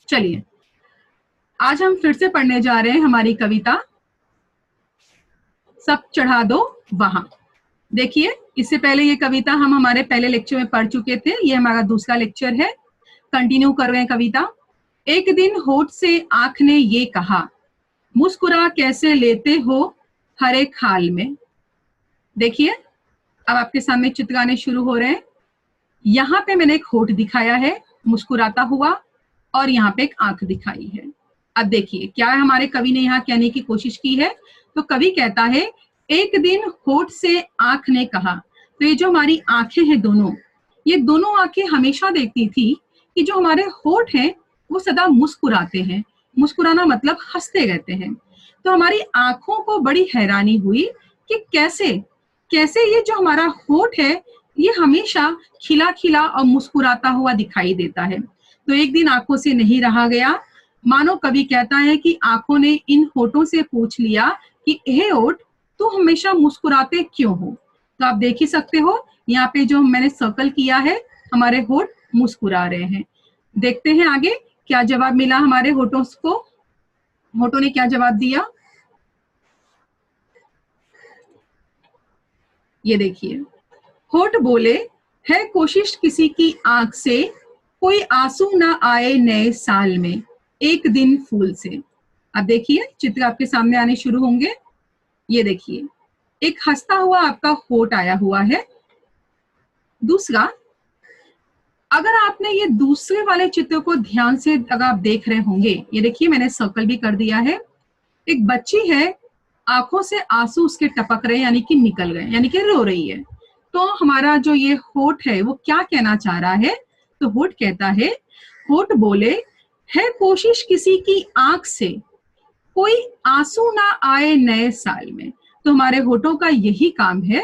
चलिए आज हम फिर से पढ़ने जा रहे हैं हमारी कविता सब चढ़ा दो वहां। देखिए, इससे पहले ये कविता हम हमारे पहले लेक्चर में पढ़ चुके थे। ये हमारा दूसरा लेक्चर है। कंटिन्यू कर रहे हैं कविता। एक दिन होठ से आंख ने ये कहा, मुस्कुरा कैसे लेते हो हर एक हाल में। देखिए, अब आपके सामने चित्र आने शुरू हो रहे हैं। यहाँ पे मैंने एक होठ दिखाया है मुस्कुराता हुआ, और यहाँ पे एक आंख दिखाई है। अब देखिए क्या हमारे कवि ने यहाँ कहने की कोशिश की है। तो कवि कहता है एक दिन होठ से आंख ने कहा। तो ये जो हमारी आंखें हैं दोनों, ये दोनों आंखें हमेशा देखती थी कि जो हमारे होठ हैं वो सदा मुस्कुराते हैं। मुस्कुराना मतलब हंसते रहते हैं। तो हमारी आंखों को बड़ी हैरानी हुई कि कैसे कैसे ये जो हमारा होठ है ये हमेशा खिला खिला और मुस्कुराता हुआ दिखाई देता है। तो एक दिन आंखों से नहीं रहा गया। मानो कवि कहता है कि आंखों ने इन होठों से पूछ लिया कि हे होठ, तू हमेशा मुस्कुराते क्यों हो। तो आप देख ही सकते हो यहाँ पे जो मैंने सर्कल किया है, हमारे होठ मुस्कुरा रहे हैं। देखते हैं आगे क्या जवाब मिला हमारे होठों को। होठों ने क्या जवाब दिया, ये देखिए। होठ बोले, है कोशिश किसी की आंख से कोई आंसू ना आए नए साल में, एक दिन फूल से। अब देखिए चित्र आपके सामने आने शुरू होंगे। ये देखिए एक हंसता हुआ आपका होठ आया हुआ है। दूसरा, अगर आपने ये दूसरे वाले चित्र को ध्यान से अगर आप देख रहे होंगे, ये देखिए मैंने सर्कल भी कर दिया है। एक बच्ची है, आंखों से आंसू उसके टपक रहे यानी कि निकल गए, यानी कि रो रही है। तो हमारा जो ये होठ है वो क्या कहना चाह रहा है। तो होठ कहता है, होठ बोले, है कोशिश किसी की आंख से कोई आंसू ना आए नए साल में। तो हमारे होठों का यही काम है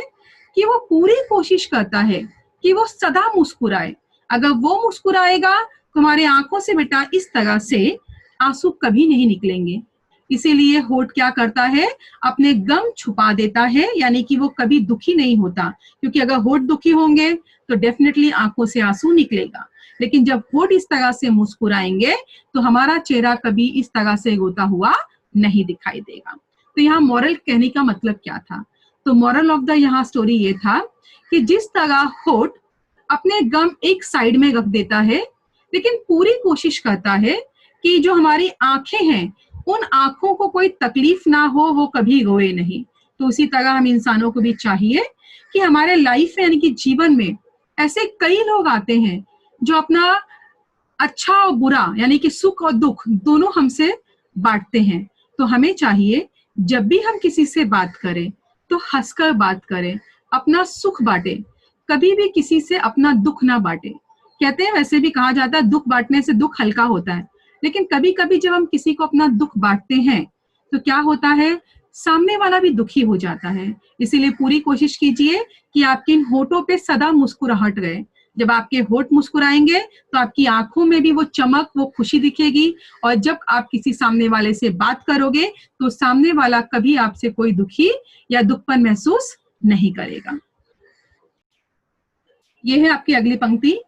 कि वो पूरी कोशिश करता है कि वो सदा मुस्कुराए। अगर वो मुस्कुराएगा तो हमारे आंखों से बेटा इस तरह से आंसू कभी नहीं निकलेंगे। इसीलिए होठ क्या करता है, अपने गम छुपा देता है, यानी कि वो कभी दुखी नहीं होता। क्योंकि अगर होठ दुखी होंगे तो डेफिनेटली आंखों से आंसू निकलेगा। लेकिन जब होठ इस तरह से मुस्कुराएंगे तो हमारा चेहरा कभी इस तरह से रोता हुआ नहीं दिखाई देगा। तो यहाँ मॉरल कहने का मतलब क्या था। तो मॉरल ऑफ द यहाँ स्टोरी ये था कि जिस तरह होठ अपने गम एक साइड में रख देता है, लेकिन पूरी कोशिश करता है कि जो हमारी आंखें हैं उन आंखों को कोई तकलीफ ना हो, वो कभी रोए नहीं। तो उसी तरह हम इंसानों को भी चाहिए कि हमारे लाइफ में यानी कि जीवन में ऐसे कई लोग आते हैं जो अपना अच्छा और बुरा यानी कि सुख और दुख दोनों हमसे बांटते हैं। तो हमें चाहिए जब भी हम किसी से बात करें तो हंसकर बात करें, अपना सुख बांटे, कभी भी किसी से अपना दुख ना बांटे। कहते हैं, वैसे भी कहा जाता है दुख बांटने से दुख हल्का होता है। लेकिन कभी कभी जब हम किसी को अपना दुख बांटते हैं तो क्या होता है, सामने वाला भी दुखी हो जाता है। इसीलिए पूरी कोशिश कीजिए कि आपके इन होठों पे सदा मुस्कुराहट रहे। जब आपके होठ मुस्कुराएंगे तो आपकी आंखों में भी वो चमक, वो खुशी दिखेगी। और जब आप किसी सामने वाले से बात करोगे तो सामने वाला कभी आपसे कोई दुखी या दुखपन महसूस नहीं करेगा। ये है आपकी अगली पंक्ति।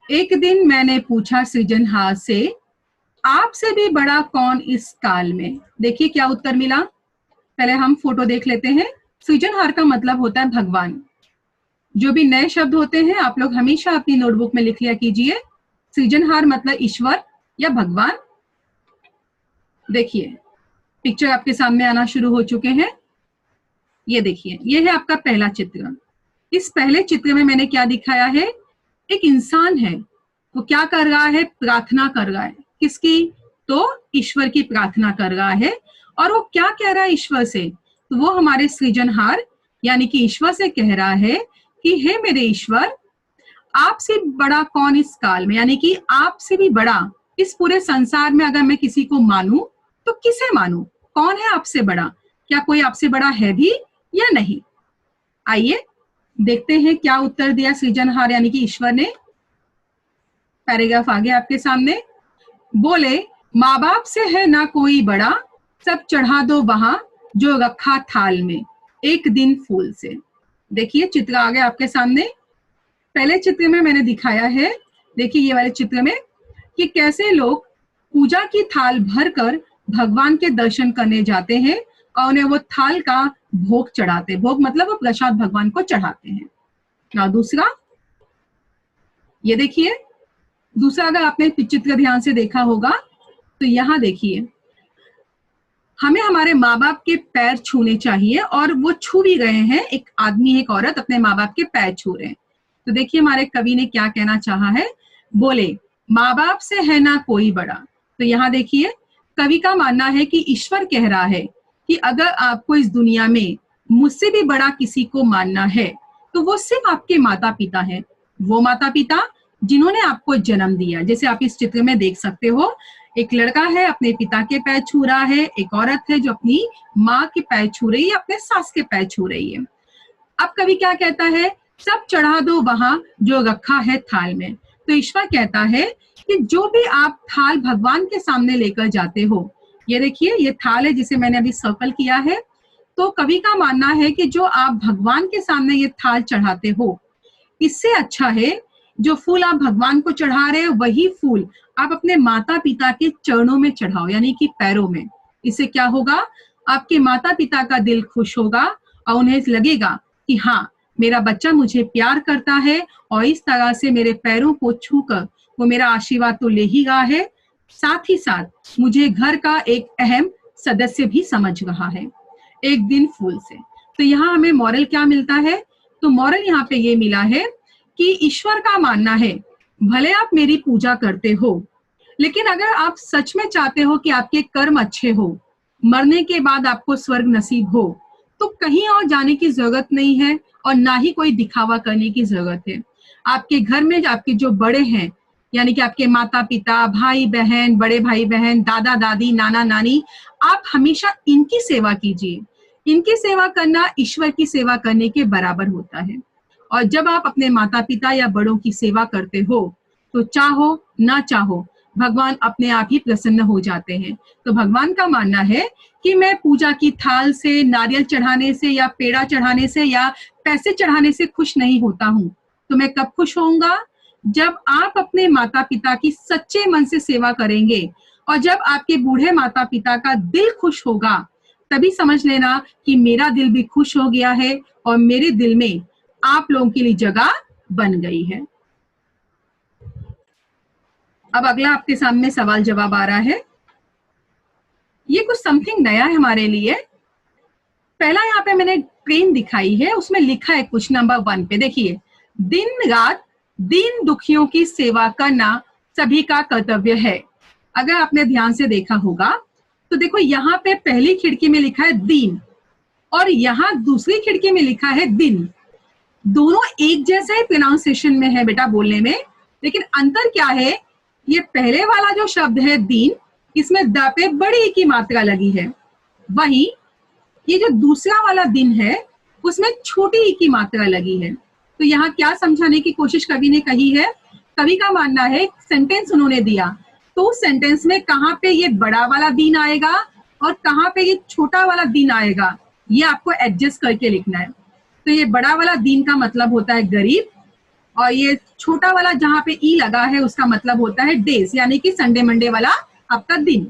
एक दिन मैंने पूछा सृजनहार से, आपसे भी बड़ा कौन इस काल में। देखिए क्या उत्तर मिला। पहले हम फोटो देख लेते हैं। सृजनहार का मतलब होता है भगवान। जो भी नए शब्द होते हैं आप लोग हमेशा अपनी नोटबुक में लिख लिया कीजिए। सृजनहार मतलब ईश्वर या भगवान। देखिए पिक्चर आपके सामने आना शुरू हो चुके हैं। ये देखिए, ये है आपका पहला चित्र। इस पहले चित्र में मैंने क्या दिखाया है, एक इंसान है, वो क्या कर रहा है, प्रार्थना कर रहा है। किसकी, तो ईश्वर की प्रार्थना कर रहा है। और वो क्या कह रहा है ईश्वर से, तो वो हमारे सृजनहार यानी कि ईश्वर से कह रहा है कि हे मेरे ईश्वर, आपसे बड़ा कौन इस काल में, यानी कि आपसे भी बड़ा इस पूरे संसार में अगर मैं किसी को मानूं तो किसे मानूं, कौन है आपसे बड़ा, क्या कोई आपसे बड़ा है भी या नहीं। आइए देखते हैं क्या उत्तर दिया सृजनहार यानी कि ईश्वर ने। पैराग्राफ आगे आपके सामने। बोले, माँ बाप से है ना कोई बड़ा, सब चढ़ा दो वहां जो रखा थाल में, एक दिन फूल से। देखिए चित्र आ गया आपके सामने। पहले चित्र में मैंने दिखाया है, देखिए ये वाले चित्र में, कि कैसे लोग पूजा की थाल भरकर भगवान के दर्शन करने जाते हैं और उन्हें वो थाल का भोग चढ़ाते हैं। भोग मतलब वो प्रसाद भगवान को चढ़ाते हैं। ना दूसरा, ये देखिए, दूसरा अगर आपने चित्र ध्यान से देखा होगा तो यहाँ देखिए, हमें हमारे माँ बाप के पैर छूने चाहिए और वो छू भी रहे हैं। एक आदमी एक औरत अपने माँ बाप के पैर छू रहे हैं। तो देखिए हमारे कवि ने क्या कहना चाहा है। बोले, माँ बाप से है ना कोई बड़ा। तो यहाँ देखिए, कवि का मानना है कि ईश्वर कह रहा है कि अगर आपको इस दुनिया में मुझसे भी बड़ा किसी को मानना है तो वो सिर्फ आपके माता पिता हैं। वो माता पिता जिन्होंने आपको जन्म दिया। जैसे आप इस चित्र में देख सकते हो, एक लड़का है अपने पिता के पैर छू रहा है, एक औरत है जो अपनी माँ के पैर छू रही है, अपने सास के पैर छू रही है। अब कवि क्या कहता है, सब चढ़ा दो वहां जो रखा है थाल में। तो ईश्वर कहता है कि जो भी आप थाल भगवान के सामने लेकर जाते हो, ये देखिए ये थाल है जिसे मैंने अभी सर्कल किया है। तो कवि का मानना है कि जो आप भगवान के सामने ये थाल चढ़ाते हो, इससे अच्छा है जो फूल आप भगवान को चढ़ा रहे हो वही फूल आप अपने माता पिता के चरणों में चढ़ाओ, यानी कि पैरों में। इससे क्या होगा, आपके माता पिता का दिल खुश होगा और उन्हें लगेगा कि हाँ, मेरा बच्चा मुझे प्यार करता है और इस तरह से मेरे पैरों को छूकर वो मेरा आशीर्वाद तो ले ही रहा है, साथ ही साथ मुझे घर का एक अहम सदस्य भी समझ रहा है। एक दिन फूल से। तो यहाँ हमें मॉरल क्या मिलता है, तो मॉरल यहाँ पे ये मिला है कि ईश्वर का मानना है, भले आप मेरी पूजा करते हो, लेकिन अगर आप सच में चाहते हो कि आपके कर्म अच्छे हो, मरने के बाद आपको स्वर्ग नसीब हो, तो कहीं और जाने की जरूरत नहीं है और ना ही कोई दिखावा करने की जरूरत है। आपके घर में आपके जो बड़े हैं, यानी कि आपके माता पिता, भाई बहन, बड़े भाई बहन, दादा दादी, नाना नानी, आप हमेशा इनकी सेवा कीजिए। इनकी सेवा करना ईश्वर की सेवा करने के बराबर होता है। और जब आप अपने माता पिता या बड़ों की सेवा करते हो तो चाहो ना चाहो भगवान अपने आप ही प्रसन्न हो जाते हैं। तो भगवान का मानना है कि मैं पूजा की थाल से, नारियल चढ़ाने से या पेड़ा चढ़ाने से या पैसे चढ़ाने से खुश नहीं होता हूँ। तो मैं कब खुश होऊंगा, जब आप अपने माता पिता की सच्चे मन से सेवा करेंगे और जब आपके बूढ़े माता पिता का दिल खुश होगा, तभी समझ लेना कि मेरा दिल भी खुश हो गया है और मेरे दिल में आप लोगों के लिए जगह बन गई है। अब अगला आपके सामने सवाल जवाब आ रहा है। ये कुछ समथिंग नया है हमारे लिए। पहला यहाँ पे मैंने ट्रेन दिखाई है, उसमें लिखा है कुछ नंबर 1 पे, देखिए, दिन रात दीन दुखियों की सेवा करना सभी का कर्तव्य है। अगर आपने ध्यान से देखा होगा तो देखो यहाँ पे पहली खिड़की में लिखा है दीन और यहाँ दूसरी खिड़की में लिखा है दिन। दोनों एक जैसे ही प्रोनाउंसिएशन में है बेटा, बोलने में, लेकिन अंतर क्या है, ये पहले वाला जो शब्द है दीन, इसमें द पे बड़ी ई की मात्रा लगी है, वहीं ये जो दूसरा वाला दिन है उसमें छोटी ई की मात्रा लगी है। तो यहाँ क्या समझाने की कोशिश कवि ने कही है, कवि का मानना है, सेंटेंस उन्होंने दिया तो उस सेंटेंस में कहाँ पे ये बड़ा वाला दिन आएगा और कहाँ पे ये छोटा वाला दिन आएगा, ये आपको एडजस्ट करके लिखना है। तो ये बड़ा वाला दिन का मतलब होता है गरीब और ये छोटा वाला जहाँ पे ई लगा है उसका मतलब होता है डेज, यानी कि संडे मंडे वाला आपका दिन।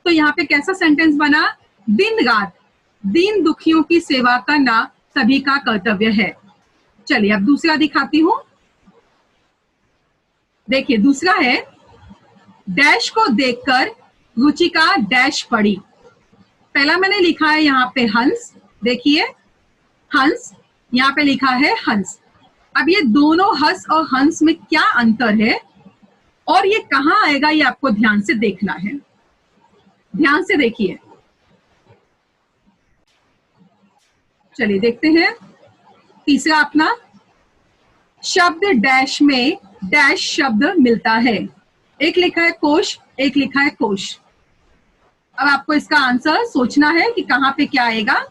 तो यहाँ पे कैसा सेंटेंस बना, दिन रात दीन दुखियों की सेवा करना सभी का कर्तव्य है। चलिए अब दूसरा दिखाती हूँ। देखिए दूसरा है, डैश को देखकर रुचिका डैश पड़ी। पहला मैंने लिखा है यहाँ पे हंस, देखिए हंस, यहाँ पे लिखा है हंस। अब ये दोनों हंस और हंस में क्या अंतर है और ये कहाँ आएगा, ये आपको ध्यान से देखना है। ध्यान से देखिए, चलिए देखते हैं। तीसरा अपना शब्द डैश में डैश शब्द मिलता है, एक लिखा है कोश, एक लिखा है कोश। अब आपको इसका आंसर सोचना है कि कहाँ पे क्या आएगा।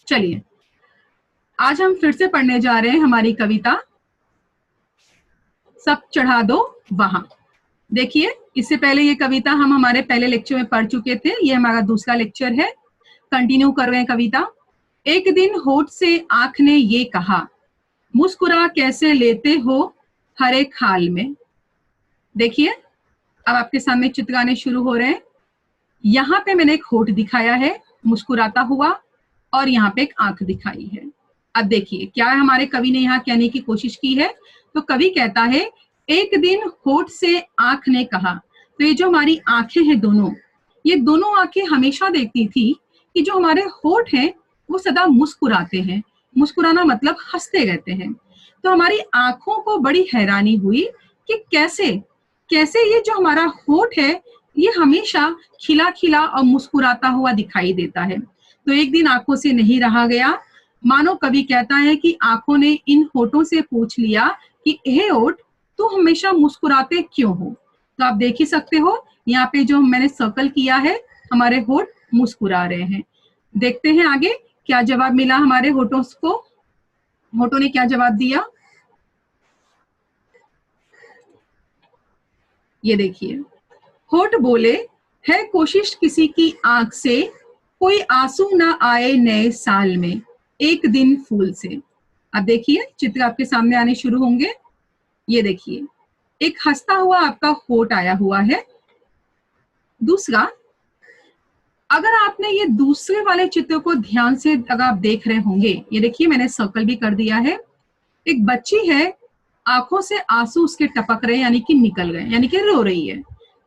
चलिए आज हम फिर से पढ़ने जा रहे हैं हमारी कविता सब चढ़ा दो वहां। देखिए इससे पहले ये कविता हम हमारे पहले लेक्चर में पढ़ चुके थे, ये हमारा दूसरा लेक्चर है। कंटिन्यू कर रहे हैं कविता। एक दिन होठ से आंख ने ये कहा, मुस्कुरा कैसे लेते हो हर एक हाल में। देखिए अब आपके सामने चित्र आने शुरू हो रहे हैं। यहाँ पे मैंने एक होठ दिखाया है मुस्कुराता हुआ और यहाँ पे एक आंख दिखाई है। अब देखिए क्या हमारे कवि ने यहाँ कहने की कोशिश की है। तो कवि कहता है एक दिन होठ से आंख ने कहा। तो ये जो हमारी आंखें हैं दोनों, ये दोनों आंखें हमेशा देखती थी कि जो हमारे होठ हैं वो सदा मुस्कुराते हैं। मुस्कुराना मतलब हंसते रहते हैं। तो हमारी आंखों को बड़ी हैरानी हुई कि कैसे कैसे ये जो हमारा होठ है ये हमेशा खिला खिला और मुस्कुराता हुआ दिखाई देता है। तो एक दिन आंखों से नहीं रहा गया। मानो कवि कहता है कि आंखों ने इन होठों से पूछ लिया कि हे होठ तू हमेशा मुस्कुराते क्यों हो। तो आप देख ही सकते हो यहाँ पे जो मैंने सर्कल किया है हमारे होठ मुस्कुरा रहे हैं। देखते हैं आगे क्या जवाब मिला हमारे होठों को। होठों ने क्या जवाब दिया, ये देखिए। होठ बोले है कोशिश किसी की आंख से, कोई आंसू ना आए नए साल में, एक दिन फूल से। अब देखिए चित्र आपके सामने आने शुरू होंगे। ये देखिए एक हंसता हुआ आपका होठ आया हुआ है। दूसरा, अगर आपने ये दूसरे वाले चित्र को ध्यान से अगर आप देख रहे होंगे, ये देखिए मैंने सर्कल भी कर दिया है। एक बच्ची है, आंखों से आंसू उसके टपक रहे यानी कि निकल गए, यानी कि रो रही है।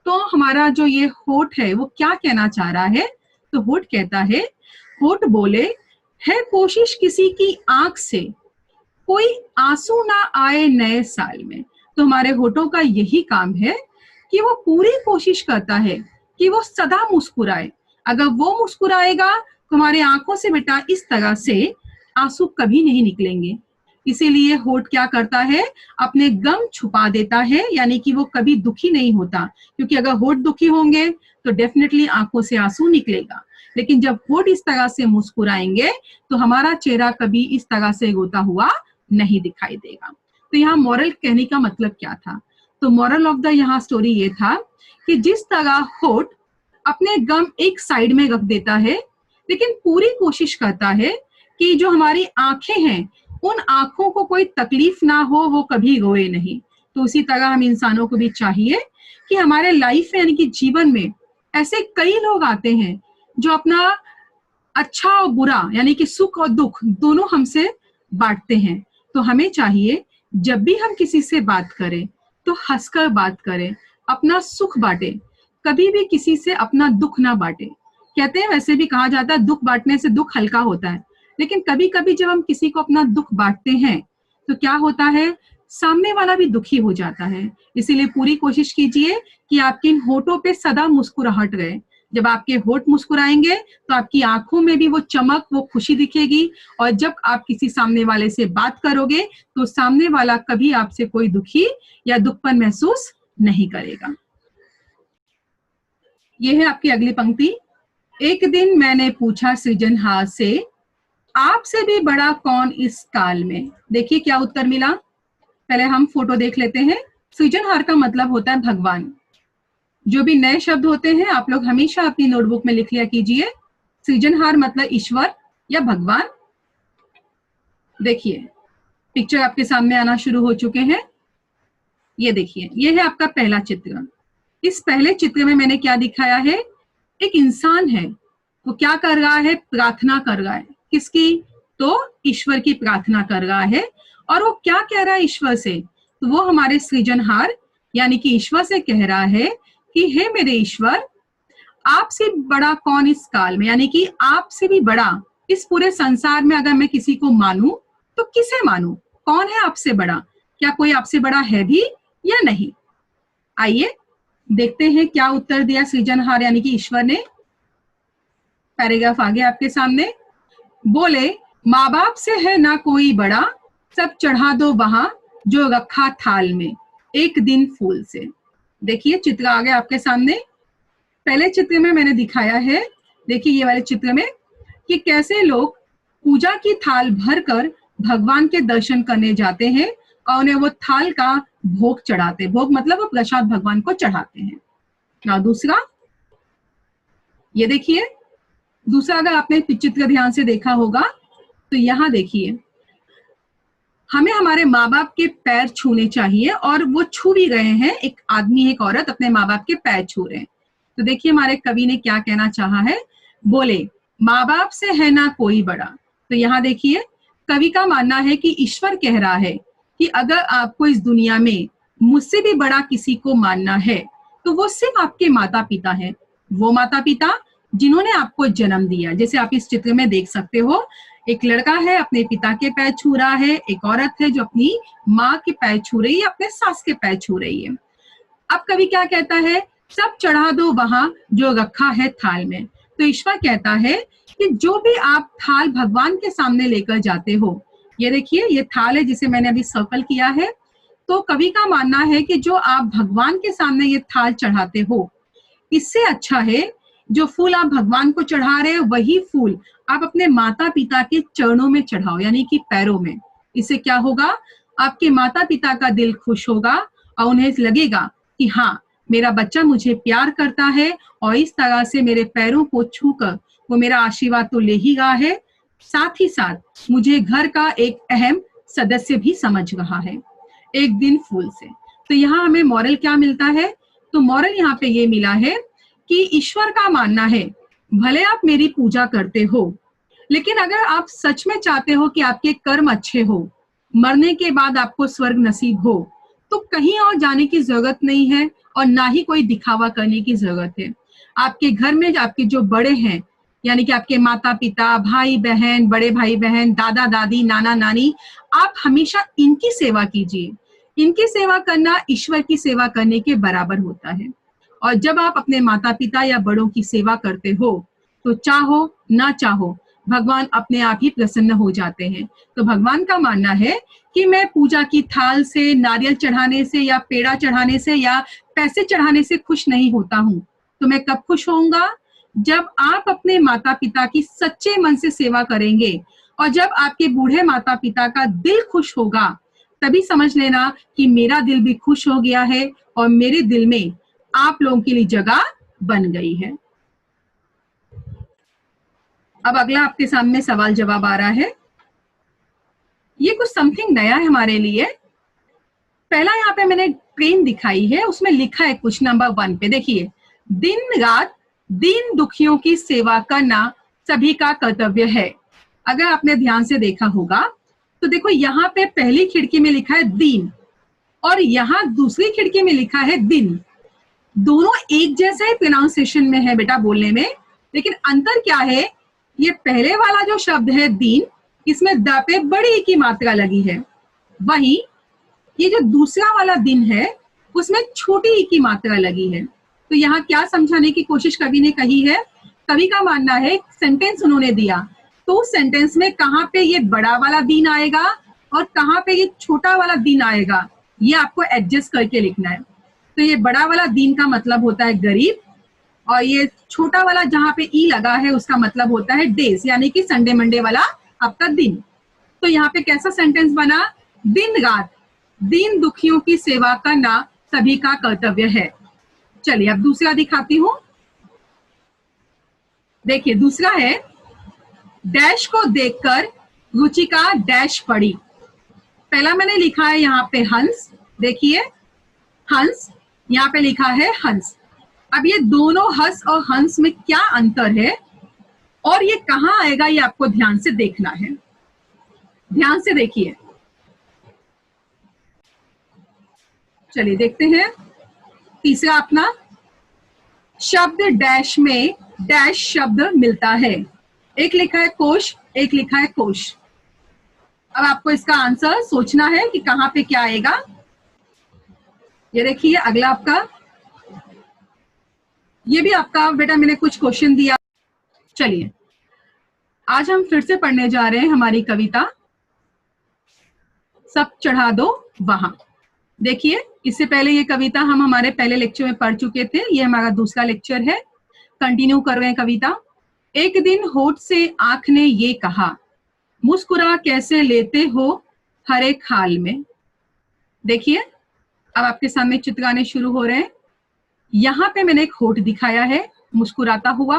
तो हमारा जो ये होठ है वो क्या कहना चाह रहा है। तो होठ कहता है, होठ बोले है कोशिश किसी की आंख से, कोई आंसू ना आए नए साल में। तो हमारे होठों का यही काम है कि वो पूरी कोशिश करता है कि वो सदा मुस्कुराए। अगर वो मुस्कुराएगा तो हमारे आंखों से बेटा इस तरह से आंसू कभी नहीं निकलेंगे। इसीलिए होठ क्या करता है, अपने गम छुपा देता है, यानी कि वो कभी दुखी नहीं होता। क्योंकि अगर होठ दुखी होंगे तो डेफिनेटली आंखों से आंसू निकलेगा। लेकिन जब होठ इस तरह से मुस्कुराएंगे तो हमारा चेहरा कभी इस तरह से रोता हुआ नहीं दिखाई देगा। तो यहाँ मॉरल कहने का मतलब क्या था। तो मॉरल ऑफ द यहाँ स्टोरी ये था कि जिस तरह होठ अपने गम एक साइड में रख देता है लेकिन पूरी कोशिश करता है कि जो हमारी आंखें हैं उन आंखों को कोई तकलीफ ना हो, वो कभी रोए नहीं। तो उसी तरह हम इंसानों को भी चाहिए कि हमारे लाइफ में यानी कि जीवन में ऐसे कई लोग आते हैं जो अपना अच्छा और बुरा यानी कि सुख और दुख दोनों हमसे बांटते हैं। तो हमें चाहिए जब भी हम किसी से बात करें तो हंसकर बात करें, अपना सुख बांटे, कभी भी किसी से अपना दुख ना बांटे। कहते हैं, वैसे भी कहा जाता है दुख बांटने से दुख हल्का होता है, लेकिन कभी कभी जब हम किसी को अपना दुख बांटते हैं तो क्या होता है, सामने वाला भी दुखी हो जाता है। इसीलिए पूरी कोशिश कीजिए कि आपके होठों पे सदा मुस्कुराहट रहे। जब आपके होठ मुस्कुराएंगे तो आपकी आंखों में भी वो चमक, वो खुशी दिखेगी। और जब आप किसी सामने वाले से बात करोगे तो सामने वाला कभी आपसे कोई दुखी या दुखपन महसूस नहीं करेगा। ये है आपकी अगली पंक्ति। एक दिन मैंने पूछा सृजनहार से, आपसे भी बड़ा कौन इस काल में। देखिए क्या उत्तर मिला। पहले हम फोटो देख लेते हैं। सृजनहार का मतलब होता है भगवान। जो भी नए शब्द होते हैं आप लोग हमेशा अपनी नोटबुक में लिख लिया कीजिए। सृजनहार मतलब ईश्वर या भगवान। देखिए पिक्चर आपके सामने आना शुरू हो चुके हैं। ये देखिए ये है आपका पहला चित्र। इस पहले चित्र में मैंने क्या दिखाया है, एक इंसान है, वो क्या कर रहा है, प्रार्थना कर रहा है। किसकी, तो ईश्वर की प्रार्थना कर रहा है। और वो क्या कह रहा है ईश्वर से, तो वो हमारे सृजनहार यानी कि ईश्वर से कह रहा है कि हे मेरे ईश्वर, आपसे बड़ा कौन इस काल में, यानी कि आपसे भी बड़ा इस पूरे संसार में अगर मैं किसी को मानूं तो किसे मानूं, कौन है आपसे बड़ा, क्या कोई आपसे बड़ा है भी या नहीं। आइए देखते हैं क्या उत्तर दिया सृजनहार यानी कि ईश्वर ने। पैराग्राफ आगे आपके सामने। बोले माँ बाप से है ना कोई बड़ा, सब चढ़ा दो वहां जो रखा थाल में, एक दिन फूल से। देखिए चित्र आ गया आपके सामने। पहले चित्र में मैंने दिखाया है, देखिए ये वाले चित्र में, कि कैसे लोग पूजा की थाल भरकर भगवान के दर्शन करने जाते हैं और उन्हें वो थाल का भोग चढ़ाते, भोग मतलब वो प्रसाद भगवान को चढ़ाते हैं। ना दूसरा, ये देखिए दूसरा, अगर आपने चित्र ध्यान से देखा होगा तो यहाँ देखिए, हमें हमारे माँ बाप के पैर छूने चाहिए और वो छू भी गए हैं। एक आदमी एक औरत अपने माँ बाप के पैर छू रहे हैं। तो देखिए हमारे कवि ने क्या कहना चाहा है, बोले माँ बाप से है ना कोई बड़ा। तो यहाँ देखिए कवि का मानना है कि ईश्वर कह रहा है कि अगर आपको इस दुनिया में मुझसे भी बड़ा किसी को मानना है तो वो सिर्फ आपके माता पिता हैं, वो माता पिता जिन्होंने आपको जन्म दिया। जैसे आप इस चित्र में देख सकते हो, एक लड़का है अपने पिता के पैर छू रहा है, एक औरत है जो अपनी माँ के पैर छू रही है, अपने सास के पैर छू रही है। अब कवि क्या कहता है, सब चढ़ा दो वहां जो रखा है थाल में। तो ईश्वर कहता है कि जो भी आप थाल भगवान के सामने लेकर जाते हो, ये देखिए ये थाल है जिसे मैंने अभी सर्कल किया है। तो कवि का मानना है कि जो आप भगवान के सामने ये थाल चढ़ाते हो, इससे अच्छा है जो फूल आप भगवान को चढ़ा रहे हो वही फूल आप अपने माता पिता के चरणों में चढ़ाओ, यानी कि पैरों में। इससे क्या होगा, आपके माता पिता का दिल खुश होगा और उन्हें लगेगा कि हाँ मेरा बच्चा मुझे प्यार करता है और इस तरह से मेरे पैरों को छूकर वो मेरा आशीर्वाद तो ले ही रहा है, साथ ही साथ मुझे घर का एक अहम सदस्य भी समझ रहा है। एक दिन फूल से। तो यहाँ हमें मॉरल क्या मिलता है, तो मॉरल यहाँ पे ये मिला है कि ईश्वर का मानना है भले आप मेरी पूजा करते हो, लेकिन अगर आप सच में चाहते हो कि आपके कर्म अच्छे हो, मरने के बाद आपको स्वर्ग नसीब हो, तो कहीं और जाने की जरूरत नहीं है और ना ही कोई दिखावा करने की जरूरत है। आपके घर में आपके जो बड़े हैं, यानी कि आपके माता पिता, भाई बहन, बड़े भाई बहन, दादा दादी, नाना नानी, आप हमेशा इनकी सेवा कीजिए। इनकी सेवा करना ईश्वर की सेवा करने के बराबर होता है। और जब आप अपने माता पिता या बड़ों की सेवा करते हो तो चाहो ना चाहो भगवान अपने आप ही प्रसन्न हो जाते हैं। तो भगवान का मानना है कि मैं पूजा की थाल से, नारियल चढ़ाने से या पेड़ा चढ़ाने से या पैसे चढ़ाने से खुश नहीं होता हूँ। तो मैं कब खुश होऊंगा, जब आप अपने माता पिता की सच्चे मन से सेवा करेंगे और जब आपके बूढ़े माता पिता का दिल खुश होगा, तभी समझ लेना कि मेरा दिल भी खुश हो गया है और मेरे दिल में आप लोगों के लिए जगह बन गई है। अब अगला आपके सामने सवाल जवाब आ रहा है। ये कुछ समथिंग नया है हमारे लिए। पहला यहाँ पे मैंने ट्रेन दिखाई है, उसमें लिखा है कुछ नंबर 1 पे, देखिए, दिन रात दीन दुखियों की सेवा करना सभी का कर्तव्य है। अगर आपने ध्यान से देखा होगा तो देखो यहाँ पे पहली खिड़की में लिखा है दीन और यहाँ दूसरी खिड़की में लिखा है दिन। दोनों एक जैसे ही प्रोनाउंसिएशन में है बेटा बोलने में, लेकिन अंतर क्या है, ये पहले वाला जो शब्द है दीन, इसमें द पे बड़ी ई की मात्रा लगी है, वहीं ये जो दूसरा वाला दिन है उसमें छोटी ई की मात्रा लगी है। तो यहाँ क्या समझाने की कोशिश कवि ने कही है, कवि का मानना है सेंटेंस उन्होंने दिया तो उस सेंटेंस में कहाँ पे ये बड़ा वाला दिन आएगा और कहाँ पे ये छोटा वाला दिन आएगा, ये आपको एडजस्ट करके लिखना है। तो ये बड़ा वाला दिन का मतलब होता है गरीब और ये छोटा वाला जहाँ पे ई लगा है उसका मतलब होता है डेज, यानी कि संडे मंडे वाला आपका दिन। तो यहाँ पे कैसा सेंटेंस बना, दिन रात दीन दुखियों की सेवा करना सभी का कर्तव्य है। चलिए अब दूसरा दिखाती हूं। देखिए दूसरा है, डैश को देखकर रुचिका डैश पड़ी। पहला मैंने लिखा है यहाँ पे हंस, देखिए हंस, यहाँ पे लिखा है हंस। अब ये दोनों हंस और हंस में क्या अंतर है और ये कहाँ आएगा, ये आपको ध्यान से देखना है। ध्यान से देखिए, चलिए देखते हैं। तीसरा अपना शब्द डैश में डैश शब्द मिलता है, एक लिखा है कोश, एक लिखा है कोश। अब आपको इसका आंसर सोचना है कि कहाँ पे क्या आएगा। ये देखिए अगला आपका, ये भी आपका बेटा मैंने कुछ क्वेश्चन दिया। चलिए आज हम फिर से पढ़ने जा रहे हैं हमारी कविता सब चढ़ा दो वहां। देखिए इससे पहले ये कविता हम हमारे पहले लेक्चर में पढ़ चुके थे, ये हमारा दूसरा लेक्चर है, कंटिन्यू कर रहे हैं कविता। एक दिन होठ से आंख ने ये कहा, मुस्कुरा कैसे लेते हो हर एक हाल में। देखिए अब आपके सामने चित्र आने शुरू हो रहे हैं। यहाँ पे मैंने एक होठ दिखाया है मुस्कुराता हुआ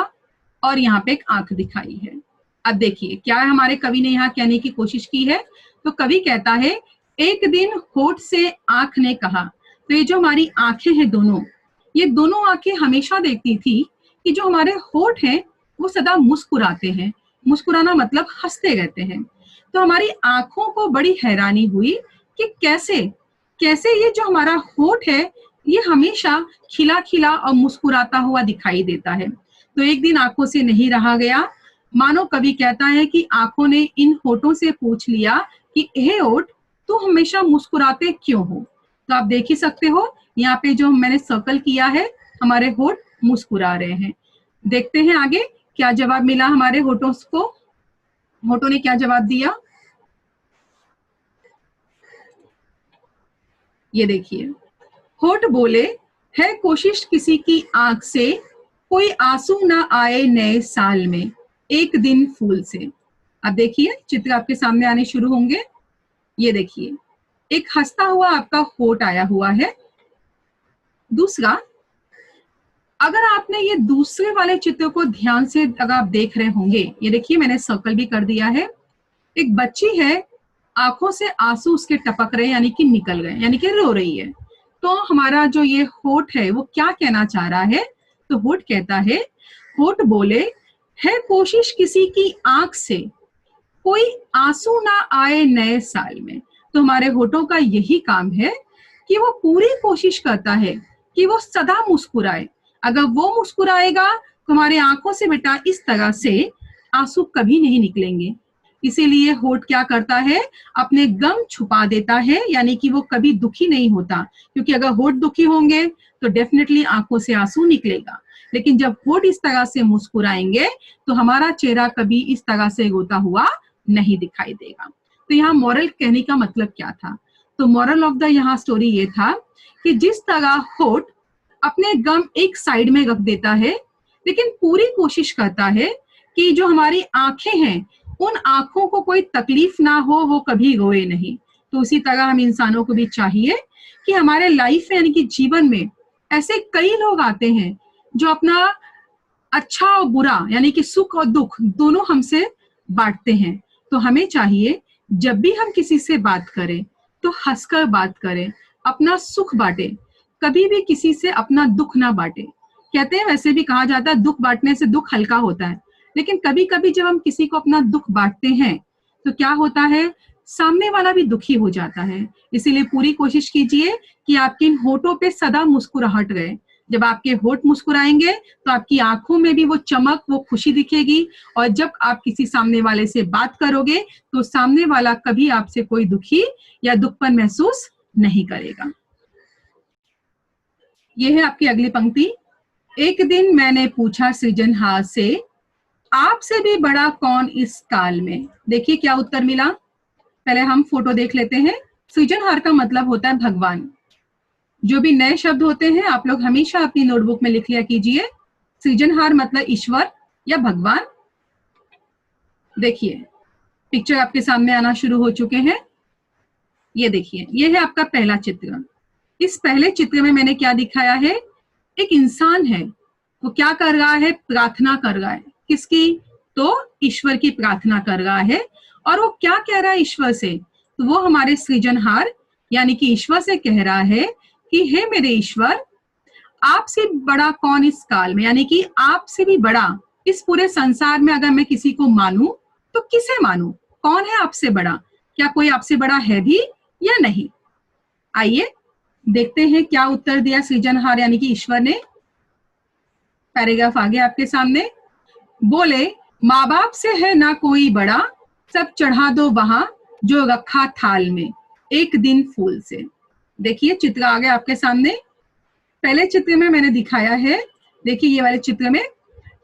और यहाँ पे एक आंख दिखाई है। अब देखिए क्या हमारे कवि ने यहाँ कहने की कोशिश की है। तो कवि कहता है एक दिन होठ से आंख ने कहा। तो ये जो हमारी आंखें हैं दोनों, ये दोनों आंखें हमेशा देखती थी कि जो हमारे होठ हैं वो सदा मुस्कुराते हैं। मुस्कुराना मतलब हंसते रहते हैं। तो हमारी आंखों को बड़ी हैरानी हुई कि कैसे कैसे ये जो हमारा होठ है ये हमेशा खिला खिला और मुस्कुराता हुआ दिखाई देता है। तो एक दिन आंखों से नहीं रहा गया। मानो कवि कहता है कि आंखों ने इन होठों से पूछ लिया कि हे होठ, तू हमेशा मुस्कुराते क्यों हो। तो आप देख ही सकते हो यहाँ पे जो मैंने सर्कल किया है, हमारे होठ मुस्कुरा रहे हैं। देखते हैं आगे क्या जवाब मिला हमारे होठों को। होठों ने क्या जवाब दिया, ये देखिए। होठ बोले है कोशिश किसी की आंख से, कोई आंसू ना आए नए साल में, एक दिन फूल से। अब देखिए चित्र आपके सामने आने शुरू होंगे। ये देखिए एक हंसता हुआ आपका होठ आया हुआ है। दूसरा, अगर आपने ये दूसरे वाले चित्र को ध्यान से अगर आप देख रहे होंगे, ये देखिए मैंने सर्कल भी कर दिया है। एक बच्ची है, आंखों से आंसू उसके टपक रहे यानी कि निकल गए, यानी कि रो रही है। तो हमारा जो ये होठ है वो क्या कहना चाह रहा है। तो होठ कहता है, होठ बोले है कोशिश किसी की आंख से, कोई आंसू ना आए नए साल में। तो हमारे होठों का यही काम है कि वो पूरी कोशिश करता है कि वो सदा मुस्कुराए। अगर वो मुस्कुराएगा तो हमारे आंखों से बेटा इस तरह से आंसू कभी नहीं निकलेंगे। इसीलिए होठ क्या करता है, अपने गम छुपा देता है, यानी कि वो कभी दुखी नहीं होता। क्योंकि अगर होठ दुखी होंगे तो डेफिनेटली आंखों से आंसू निकलेगा। लेकिन जब होठ इस तरह से मुस्कुराएंगे तो हमारा चेहरा कभी इस तरह से रोता हुआ नहीं दिखाई देगा। तो यहाँ मॉरल कहने का मतलब क्या था। तो मॉरल ऑफ द यहाँ स्टोरी ये था कि जिस तरह होठ अपने गम एक साइड में रख देता है, लेकिन पूरी कोशिश करता है कि जो हमारी आंखें हैं उन आंखों को कोई तकलीफ ना हो, वो कभी रोए नहीं। तो उसी तरह हम इंसानों को भी चाहिए कि हमारे लाइफ में यानी कि जीवन में ऐसे कई लोग आते हैं जो अपना अच्छा और बुरा यानी कि सुख और दुख दोनों हमसे बांटते हैं। तो हमें चाहिए जब भी हम किसी से बात करें तो हंसकर बात करें, अपना सुख बांटे, कभी भी किसी से अपना दुख ना बांटे। कहते हैं, वैसे भी कहा जाता है दुख बांटने से दुख हल्का होता है, लेकिन कभी कभी जब हम किसी को अपना दुख बांटते हैं तो क्या होता है, सामने वाला भी दुखी हो जाता है। इसीलिए पूरी कोशिश कीजिए कि आपके इन होठों पे सदा मुस्कुराहट रहे। जब आपके होठ मुस्कुराएंगे तो आपकी आंखों में भी वो चमक, वो खुशी दिखेगी। और जब आप किसी सामने वाले से बात करोगे तो सामने वाला कभी आपसे कोई दुखी या दुखपन महसूस नहीं करेगा। ये है आपकी अगली पंक्ति। एक दिन मैंने पूछा सृजनहार से, आपसे भी बड़ा कौन इस काल में। देखिए क्या उत्तर मिला। पहले हम फोटो देख लेते हैं। सृजनहार का मतलब होता है भगवान। जो भी नए शब्द होते हैं आप लोग हमेशा अपनी नोटबुक में लिख लिया कीजिए। सृजनहार मतलब ईश्वर या भगवान। देखिए पिक्चर आपके सामने आना शुरू हो चुके हैं। ये देखिए, ये है आपका पहला चित्र। इस पहले चित्र में मैंने क्या दिखाया है, एक इंसान है, वो क्या कर रहा है, प्रार्थना कर रहा है। किसकी, तो ईश्वर की प्रार्थना कर रहा है। और वो क्या कह रहा है ईश्वर से, तो वो हमारे सृजनहार यानी कि ईश्वर से कह रहा है कि हे मेरे ईश्वर, आपसे बड़ा कौन इस काल में, यानी कि आपसे भी बड़ा इस पूरे संसार में अगर मैं किसी को मानूं तो किसे मानूं, कौन है आपसे बड़ा, क्या कोई आपसे बड़ा है भी या नहीं। आइए देखते हैं क्या उत्तर दिया सृजनहार यानी कि ईश्वर ने। पैराग्राफ आगे आपके सामने। बोले, माँ बाप से है ना कोई बड़ा, सब चढ़ा दो वहां जो रखा थाल में, एक दिन फूल से। देखिए चित्र आ गया आपके सामने। पहले चित्र में मैंने दिखाया है, देखिए ये वाले चित्र में,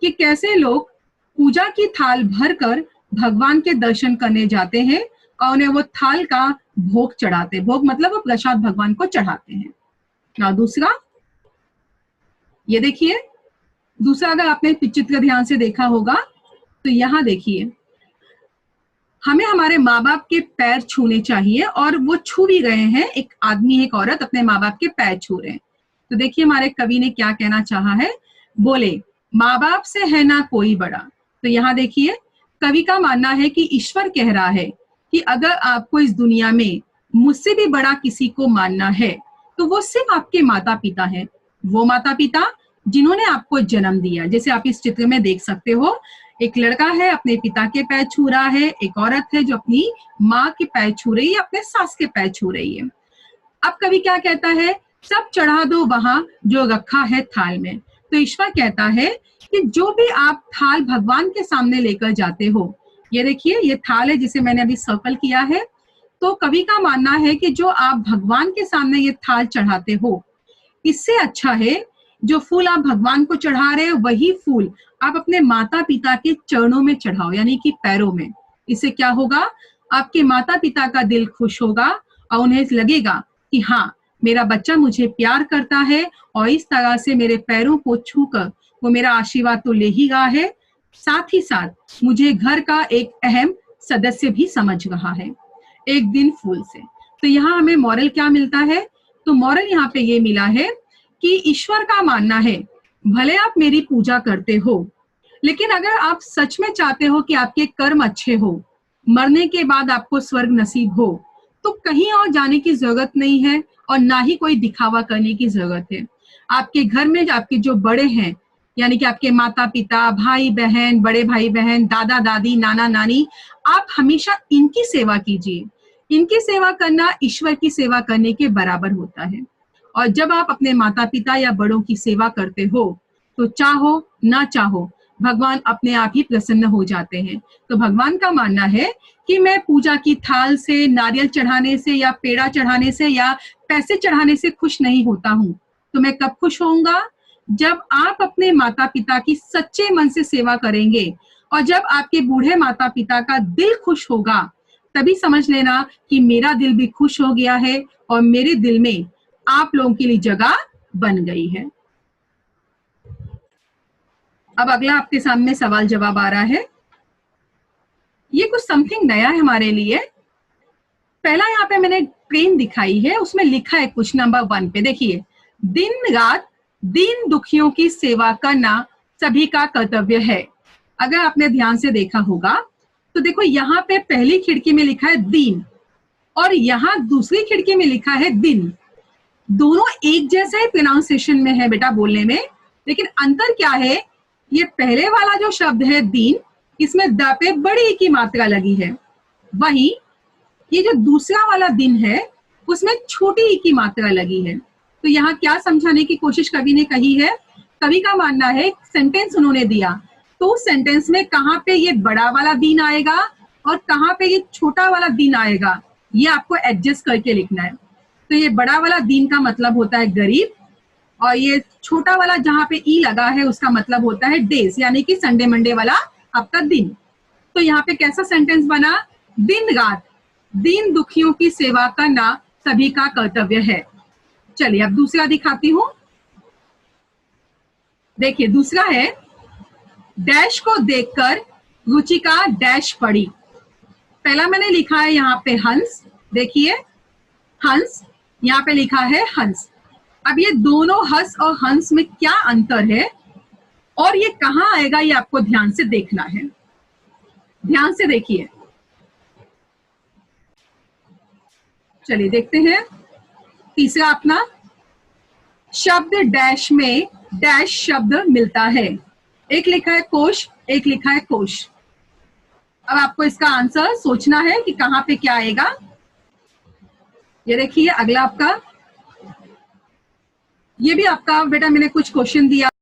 कि कैसे लोग पूजा की थाल भरकर भगवान के दर्शन करने जाते हैं और उन्हें वो थाल का भोग चढ़ाते हैं। भोग मतलब वो प्रसाद भगवान को चढ़ाते हैं। ना दूसरा, ये देखिए दूसरा, अगर आपने चित्र ध्यान से देखा होगा तो यहाँ देखिए हमें हमारे माँ बाप के पैर छूने चाहिए, और वो छू भी गए हैं, एक आदमी एक औरत अपने माँ बाप के पैर छू रहे हैं। तो देखिए हमारे कवि ने क्या कहना चाहा है, बोले माँ बाप से है ना कोई बड़ा। तो यहाँ देखिए कवि का मानना है कि ईश्वर कह रहा है कि अगर आपको इस दुनिया में मुझसे भी बड़ा किसी को मानना है तो वो सिर्फ आपके माता पिता हैं, वो माता पिता जिन्होंने आपको जन्म दिया। जैसे आप इस चित्र में देख सकते हो, एक लड़का है अपने पिता के पैर छू रहा है, एक औरत है जो अपनी माँ के पैर छू रही है, अपने सास के पैर छू रही है। अब कवि क्या कहता है, सब चढ़ा दो वहां जो रखा है थाल में। तो ईश्वर कहता है कि जो भी आप थाल भगवान के सामने लेकर जाते हो, ये देखिए ये थाल है जिसे मैंने अभी सर्कल किया है। तो कवि का मानना है कि जो आप भगवान के सामने ये थाल चढ़ाते हो, इससे अच्छा है जो फूल आप भगवान को चढ़ा रहे हो वही फूल आप अपने माता पिता के चरणों में चढ़ाओ, यानी कि पैरों में। इससे क्या होगा, आपके माता पिता का दिल खुश होगा और उन्हें लगेगा कि हाँ मेरा बच्चा मुझे प्यार करता है और इस तरह से मेरे पैरों को छूकर वो मेरा आशीर्वाद तो ले ही रहा है, साथ ही साथ मुझे घर का एक अहम सदस्य भी समझ रहा है। एक दिन फूल से। तो यहाँ हमें मॉरल क्या मिलता है, तो मॉरल यहाँ पे ये मिला है कि ईश्वर का मानना है भले आप मेरी पूजा करते हो, लेकिन अगर आप सच में चाहते हो कि आपके कर्म अच्छे हो, मरने के बाद आपको स्वर्ग नसीब हो, तो कहीं और जाने की जरूरत नहीं है और ना ही कोई दिखावा करने की जरूरत है। आपके घर में आपके जो बड़े हैं, यानी कि आपके माता पिता, भाई बहन, बड़े भाई बहन, दादा दादी, नाना नानी, आप हमेशा इनकी सेवा कीजिए। इनकी सेवा करना ईश्वर की सेवा करने के बराबर होता है। और जब आप अपने माता पिता या बड़ों की सेवा करते हो तो चाहो ना चाहो भगवान अपने आप ही प्रसन्न हो जाते हैं। तो भगवान का मानना है कि मैं पूजा की थाल से, नारियल चढ़ाने से या पेड़ा चढ़ाने से या पैसे चढ़ाने से खुश नहीं होता हूँ। तो मैं कब खुश होऊंगा, जब आप अपने माता पिता की सच्चे मन से सेवा करेंगे और जब आपके बूढ़े माता पिता का दिल खुश होगा, तभी समझ लेना कि मेरा दिल भी खुश हो गया है और मेरे दिल में आप लोगों के लिए जगह बन गई है। अब अगला आपके सामने सवाल जवाब आ रहा है। ये कुछ समथिंग नया है हमारे लिए। पहला यहाँ पे मैंने ट्रेन दिखाई है, उसमें लिखा है कुछ नंबर 1 पे, देखिए दिन रात दीन दुखियों की सेवा करना सभी का कर्तव्य है। अगर आपने ध्यान से देखा होगा तो देखो यहाँ पे पहली खिड़की में लिखा है दीन और यहाँ दूसरी खिड़की में लिखा है दिन। दोनों एक जैसा ही प्रोनाउंसिएशन में है बेटा बोलने में, लेकिन अंतर क्या है, ये पहले वाला जो शब्द है दीन, इसमें द पे बड़ी ई की मात्रा लगी है, वहीं ये जो दूसरा वाला दिन है उसमें छोटी ई की मात्रा लगी है। तो यहाँ क्या समझाने की कोशिश कवि ने कही है, कवि का मानना है सेंटेंस उन्होंने दिया तो उस सेंटेंस में कहाँ पे ये बड़ा वाला दिन आएगा और कहाँ पे ये छोटा वाला दिन आएगा, ये आपको एडजस्ट करके लिखना है। तो ये बड़ा वाला दिन का मतलब होता है गरीब और ये छोटा वाला जहाँ पे ई लगा है उसका मतलब होता है डेज, यानी कि संडे मंडे वाला आपका दिन। तो यहाँ पे कैसा सेंटेंस बना, दिन रात दीन दुखियों की सेवा करना सभी का कर्तव्य है। चलिए अब दूसरा दिखाती हूं। देखिए दूसरा है, डैश को देखकर रुचिका डैश पड़ी। पहला मैंने लिखा है यहाँ पे हंस, देखिए हंस, यहाँ पे लिखा है हंस। अब ये दोनों हंस और हंस में क्या अंतर है और ये कहाँ आएगा, ये आपको ध्यान से देखना है। ध्यान से देखिए, चलिए देखते हैं। तीसरा अपना शब्द डैश में डैश शब्द मिलता है, एक लिखा है कोश, एक लिखा है कोश। अब आपको इसका आंसर सोचना है कि कहाँ पे क्या आएगा। ये देखिए अगला आपका, ये भी आपका बेटा मैंने कुछ क्वेश्चन दिया